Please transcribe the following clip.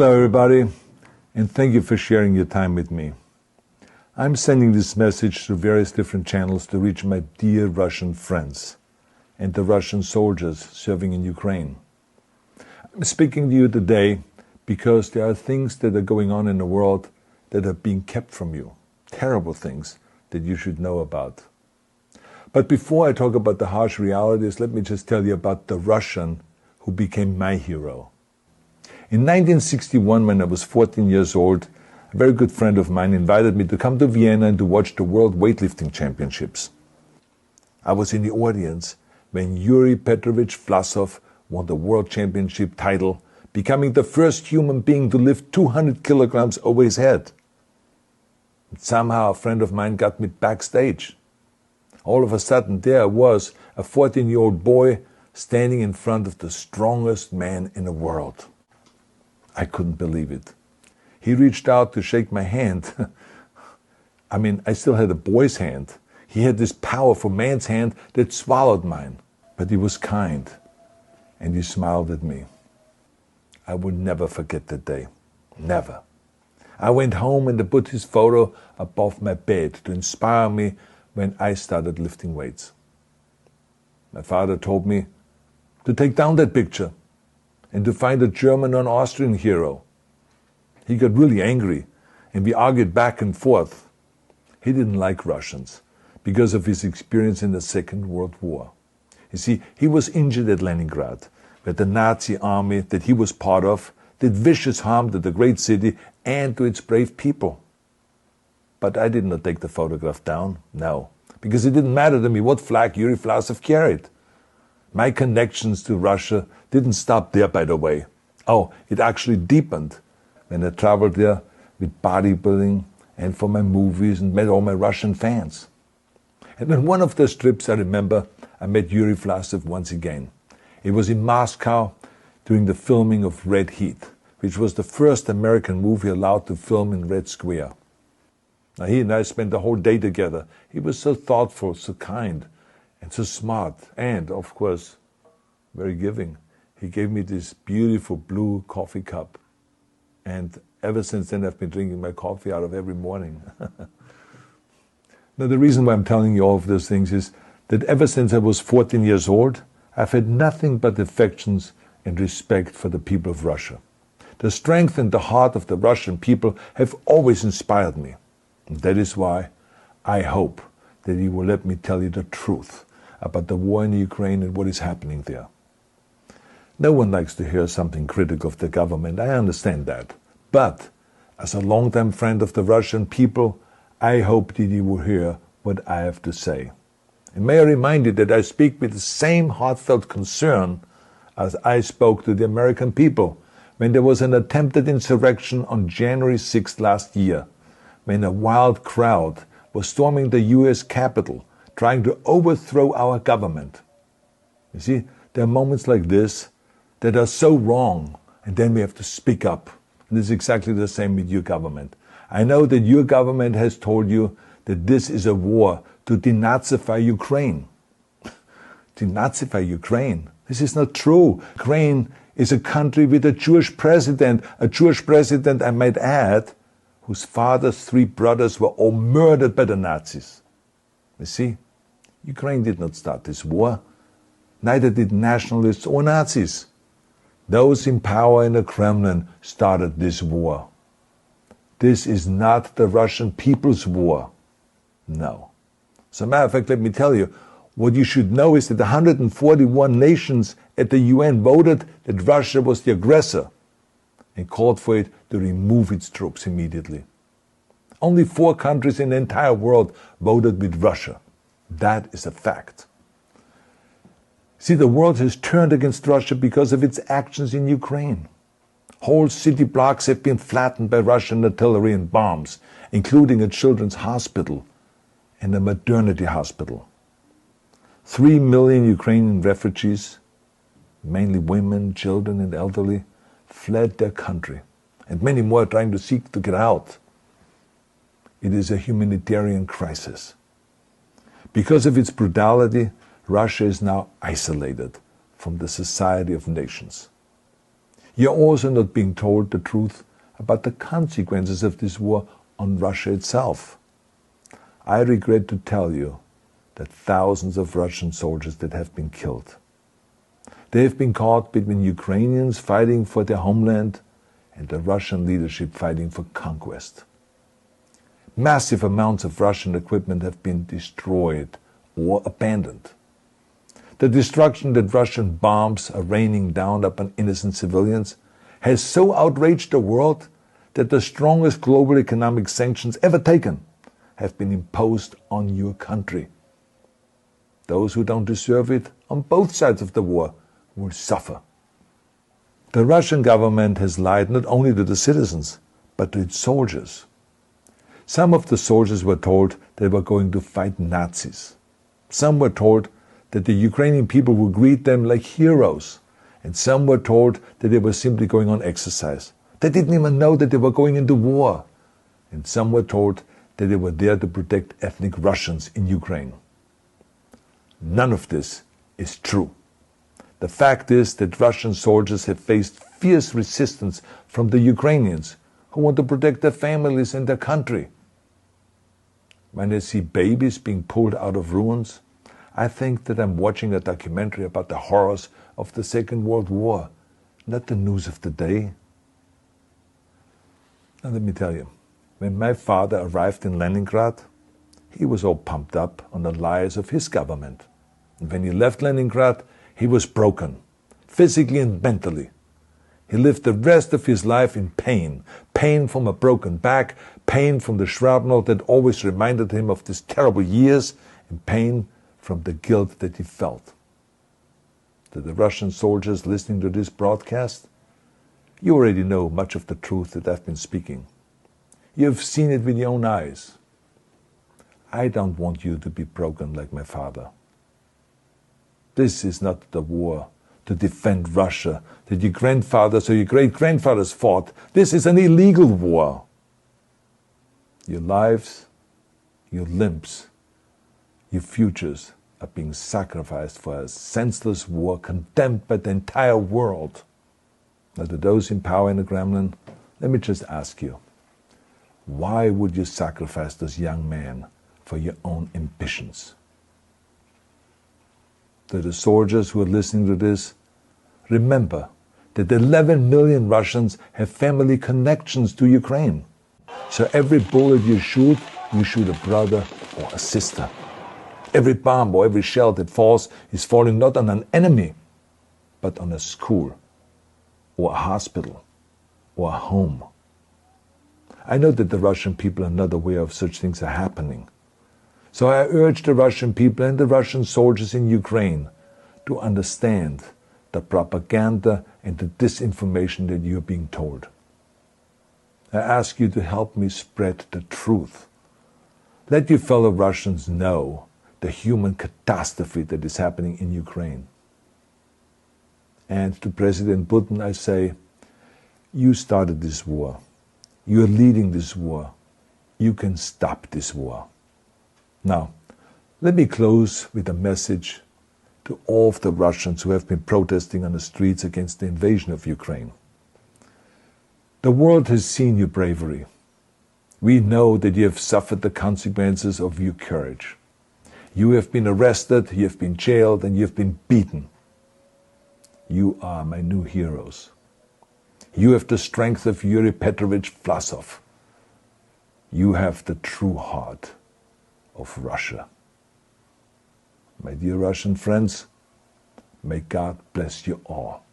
Hello everybody, and thank you for sharing your time with me. I'm sending this message through various different channels to reach my dear Russian friends and the Russian soldiers serving in Ukraine. I'm speaking to you today because there are things that are going on in the world that are being kept from you, terrible things that you should know about. But before I talk about the harsh realities, let me just tell you about the Russian who became my hero. In 1961, when I was 14 years old, a very good friend of mine invited me to come to Vienna and to watch the World Weightlifting Championships. I was in the audience when Yuri Petrovich Vlasov won the World Championship title, becoming the first human being to lift 200 kilograms over his head. And somehow a friend of mine got me backstage. All of a sudden there was a 14-year-old boy standing in front of the strongest man in the world. I couldn't believe it. He reached out to shake my hand. I mean, I still had a boy's hand. He had this powerful man's hand that swallowed mine. But he was kind, and he smiled at me. I will never forget that day. Never. I went home and I put his photo above my bed to inspire me when I started lifting weights. My father told me to take down that picture and to find a German or an Austrian hero. He got really angry, and we argued back and forth. He didn't like Russians because of his experience in the Second World War. You see, he was injured at Leningrad, where the Nazi army that he was part of did vicious harm to the great city and to its brave people. But I did not take the photograph down, no, because it didn't matter to me what flag Yuri Vlasov carried. My connections to Russia didn't stop there, by the way. Oh, it actually deepened when I traveled there with bodybuilding and for my movies and met all my Russian fans. And on one of those trips, I remember, I met Yuri Vlasov once again. It was in Moscow during the filming of Red Heat, which was the first American movie allowed to film in Red Square. Now, he and I spent the whole day together. He was so thoughtful, so kind, and so smart, and, of course, very giving. He gave me this beautiful blue coffee cup. And ever since then, I've been drinking my coffee out of every morning. Now, the reason why I'm telling you all of those things is that ever since I was 14 years old, I've had nothing but affections and respect for the people of Russia. The strength and the heart of the Russian people have always inspired me. And that is why I hope that you will let me tell you the truth about the war in Ukraine and what is happening there. No one likes to hear something critical of the government, I understand that. But as a longtime friend of the Russian people, I hope that you will hear what I have to say. And may I remind you that I speak with the same heartfelt concern as I spoke to the American people when there was an attempted insurrection on January 6th last year, when a wild crowd was storming the US Capitol, trying to overthrow our government. You see, there are moments like this that are so wrong, and then we have to speak up. And it's exactly the same with your government. I know that your government has told you that this is a war to denazify Ukraine. Denazify Ukraine? This is not true. Ukraine is a country with a Jewish president, I might add, whose father's 3 brothers were all murdered by the Nazis. You see, Ukraine did not start this war. Neither did nationalists or Nazis. Those in power in the Kremlin started this war. This is not the Russian people's war. No. As a matter of fact, let me tell you, what you should know is that 141 nations at the UN voted that Russia was the aggressor and called for it to remove its troops immediately. Only 4 countries in the entire world voted with Russia. That is a fact. See, the world has turned against Russia because of its actions in Ukraine. Whole city blocks have been flattened by Russian artillery and bombs, including a children's hospital and a maternity hospital. 3 million Ukrainian refugees, mainly women, children, and elderly, fled their country, and many more are trying to seek to get out. It is a humanitarian crisis. Because of its brutality, Russia is now isolated from the society of nations. You're also not being told the truth about the consequences of this war on Russia itself. I regret to tell you that thousands of Russian soldiers that have been killed. They have been caught between Ukrainians fighting for their homeland and the Russian leadership fighting for conquest. Massive amounts of Russian equipment have been destroyed or abandoned. The destruction that Russian bombs are raining down upon innocent civilians has so outraged the world that the strongest global economic sanctions ever taken have been imposed on your country. Those who don't deserve it on both sides of the war will suffer. The Russian government has lied not only to the citizens, but to its soldiers. Some of the soldiers were told they were going to fight Nazis. Some were told that the Ukrainian people would greet them like heroes, and some were told that they were simply going on exercise. They didn't even know that they were going into war. And some were told that they were there to protect ethnic Russians in Ukraine. None of this is true. The fact is that Russian soldiers have faced fierce resistance from the Ukrainians who want to protect their families and their country. When I see babies being pulled out of ruins, I think that I'm watching a documentary about the horrors of the Second World War, not the news of the day. Now let me tell you, when my father arrived in Leningrad, he was all pumped up on the lies of his government. And when he left Leningrad, he was broken, physically and mentally. He lived the rest of his life in pain. Pain from a broken back, pain from the shrapnel that always reminded him of these terrible years, and pain from the guilt that he felt. To the Russian soldiers listening to this broadcast, you already know much of the truth that I've been speaking. You've seen it with your own eyes. I don't want you to be broken like my father. This is not the war to defend Russia that your grandfathers or your great-grandfathers fought. This is an illegal war. Your lives, your limbs, your futures are being sacrificed for a senseless war condemned by the entire world. Now, to those in power in the Kremlin, let me just ask you, why would you sacrifice those young men for your own ambitions? To the soldiers who are listening to this, remember that 11 million Russians have family connections to Ukraine. So every bullet you shoot a brother or a sister. Every bomb or every shell that falls is falling not on an enemy, but on a school, or a hospital, or a home. I know that the Russian people are not aware of such things are happening. So I urge the Russian people and the Russian soldiers in Ukraine to understand the propaganda and the disinformation that you're being told. I ask you to help me spread the truth. Let your fellow Russians know the human catastrophe that is happening in Ukraine. And to President Putin I say, you started this war. You are leading this war. You can stop this war. Now, let me close with a message to all of the Russians who have been protesting on the streets against the invasion of Ukraine. The world has seen your bravery. We know that you have suffered the consequences of your courage. You have been arrested, you have been jailed, and you have been beaten. You are my new heroes. You have the strength of Yuri Petrovich Vlasov. You have the true heart of Russia. My dear Russian friends, may God bless you all.